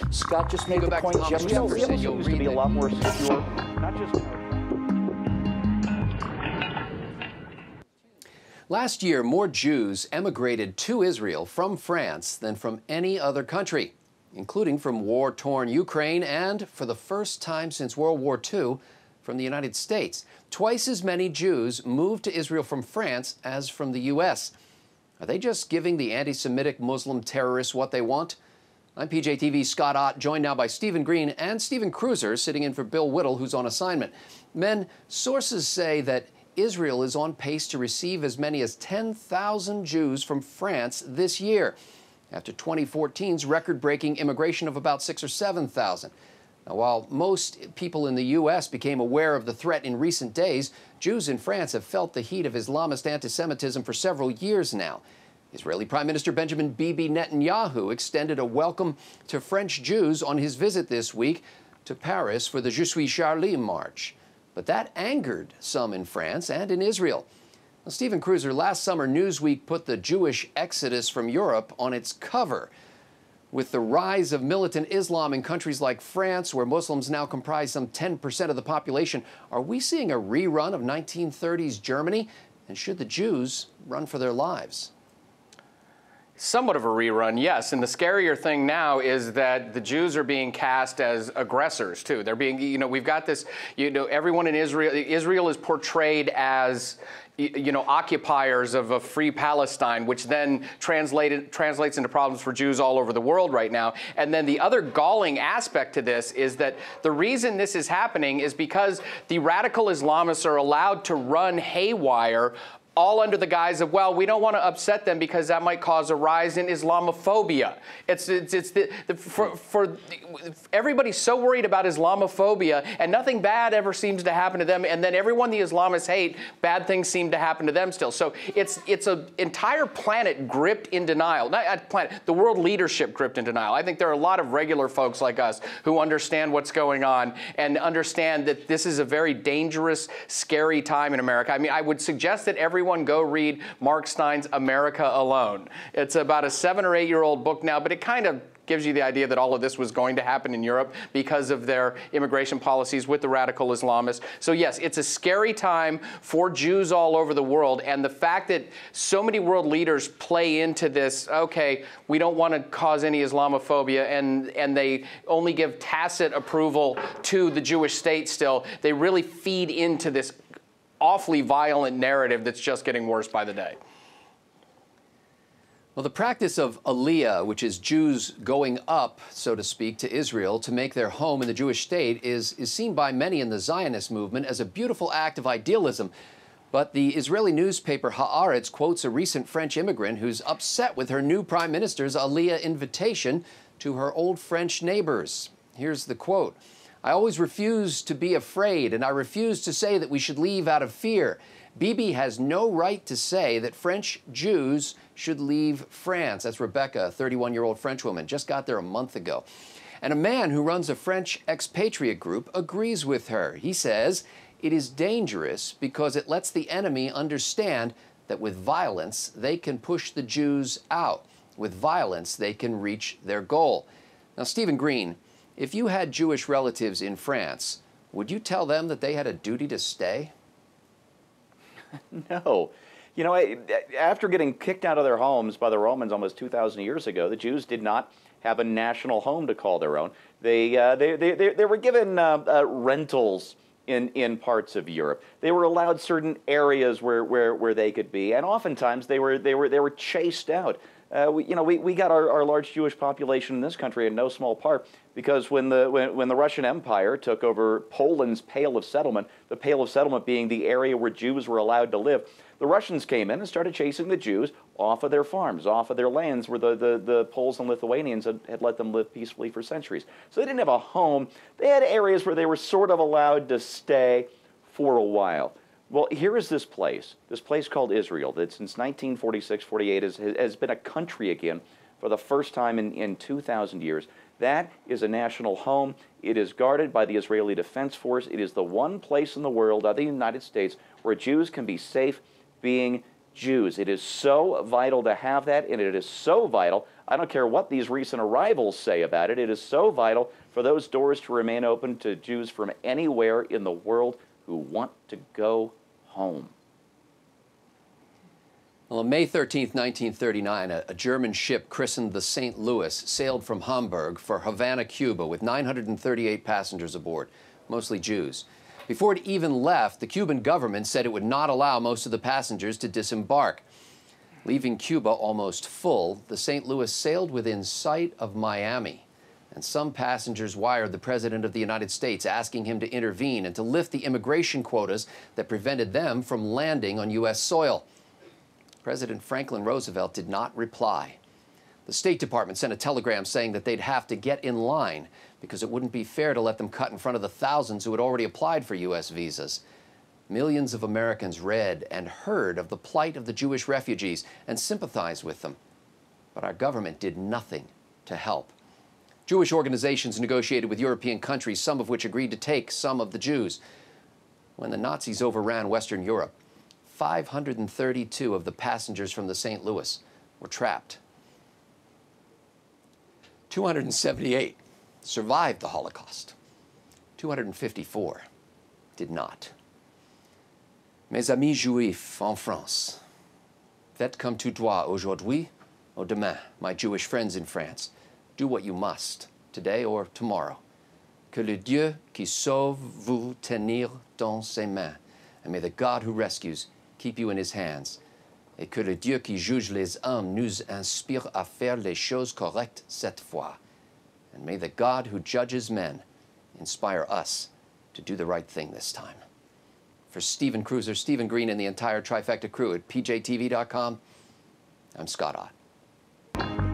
Scott just made the point. Jefferson used to be a lot more secure, not just. Last year, more Jews emigrated to Israel from France than from any other country, including from war-torn Ukraine and, for the first time since World War II, from the United States. Twice as many Jews moved to Israel from France as from the U.S. Are they just giving the anti-Semitic Muslim terrorists what they want? I'm PJTV's Scott Ott, joined now by Stephen Green and Stephen Kruiser, sitting in for Bill Whittle, who's on assignment. Men, sources say that Israel is on pace to receive as many as 10,000 Jews from France this year, after 2014's record-breaking immigration of about 6,000 or 7,000. Now, while most people in the U.S. became aware of the threat in recent days, Jews in France have felt the heat of Islamist anti-Semitism for several years now. Israeli Prime Minister Benjamin Bibi Netanyahu extended a welcome to French Jews on his visit this week to Paris for the Je suis Charlie march. But that angered some in France and in Israel. Now, Stephen Kruiser, last summer, Newsweek put the Jewish exodus from Europe on its cover. With the rise of militant Islam in countries like France, where Muslims now comprise some 10% of the population, are we seeing a rerun of 1930s Germany? And should the Jews run for their lives? Somewhat of a rerun, yes. And the scarier thing now is that the Jews are being cast as aggressors, too. They're being, we've got this, everyone in Israel is portrayed as, occupiers of a free Palestine, which then translates into problems for Jews all over the world right now. And then the other galling aspect to this is that the reason this is happening is because the radical Islamists are allowed to run haywire, all under the guise of, well, we don't want to upset them because that might cause a rise in Islamophobia. Everybody's so worried about Islamophobia, and nothing bad ever seems to happen to them, and then everyone the Islamists hate, bad things seem to happen to them still. So it's an entire planet gripped in denial. Not planet, the world leadership gripped in denial. I think there are a lot of regular folks like us who understand what's going on and understand that this is a very dangerous, scary time in America. I mean, I would suggest that everyone go read Mark Stein's America Alone. It's about a 7 or 8 year old book now, but it kind of gives you the idea that all of this was going to happen in Europe because of their immigration policies with the radical Islamists. So yes, it's a scary time for Jews all over the world, and the fact that so many world leaders play into this, okay, we don't want to cause any Islamophobia, and they only give tacit approval to the Jewish state still, they really feed into this awfully violent narrative that's just getting worse by the day. Well, the practice of Aliyah, which is Jews going up, so to speak, to Israel to make their home in the Jewish state, is seen by many in the Zionist movement as a beautiful act of idealism. But the Israeli newspaper Haaretz quotes a recent French immigrant who's upset with her new prime minister's Aliyah invitation to her old French neighbors. Here's the quote. "I always refuse to be afraid, and I refuse to say that we should leave out of fear. Bibi has no right to say that French Jews should leave France." That's Rebecca, a 31-year-old French woman, just got there a month ago. And a man who runs a French expatriate group agrees with her. He says it is dangerous because it lets the enemy understand that with violence, they can push the Jews out. With violence, they can reach their goal. Now, Stephen Green, if you had Jewish relatives in France, would you tell them that they had a duty to stay? No. After getting kicked out of their homes by the Romans almost 2,000 years ago, the Jews did not have a national home to call their own. They were given rentals in parts of Europe. They were allowed certain areas where they could be, and oftentimes they were chased out. We got our large Jewish population in this country in no small part because when the Russian Empire took over Poland's Pale of Settlement, the Pale of Settlement being the area where Jews were allowed to live, the Russians came in and started chasing the Jews off of their farms, off of their lands where the Poles and Lithuanians had let them live peacefully for centuries. So they didn't have a home. They had areas where they were sort of allowed to stay for a while. Well, here is this place called Israel, that since 1946-48 has been a country again for the first time in 2,000 years. That is a national home. It is guarded by the Israeli Defense Force. It is the one place in the world, other than the United States, where Jews can be safe being Jews. It is so vital to have that, and it is so vital, I don't care what these recent arrivals say about it, it is so vital for those doors to remain open to Jews from anywhere in the world who want to go home. Well, on May 13, 1939, a German ship christened the St. Louis sailed from Hamburg for Havana, Cuba, with 938 passengers aboard, mostly Jews. Before it even left, the Cuban government said it would not allow most of the passengers to disembark. Leaving Cuba almost full, the St. Louis sailed within sight of Miami. And some passengers wired the President of the United States, asking him to intervene and to lift the immigration quotas that prevented them from landing on U.S. soil. President Franklin Roosevelt did not reply. The State Department sent a telegram saying that they'd have to get in line because it wouldn't be fair to let them cut in front of the thousands who had already applied for U.S. visas. Millions of Americans read and heard of the plight of the Jewish refugees and sympathized with them. But our government did nothing to help. Jewish organizations negotiated with European countries, some of which agreed to take some of the Jews. When the Nazis overran Western Europe, 532 of the passengers from the St. Louis were trapped. 278 survived the Holocaust. 254 did not. Mes amis juifs en France, faites comme tu dois aujourd'hui ou demain. My Jewish friends in France, do what you must, today or tomorrow. Que le Dieu qui sauve vous tenir dans ses mains. And may the God who rescues keep you in his hands. Et que le Dieu qui juge les hommes nous inspire à faire les choses correctes cette fois. And may the God who judges men inspire us to do the right thing this time. For Stephen Kruiser, Stephen Green, and the entire Trifecta crew at pjtv.com, I'm Scott Ott.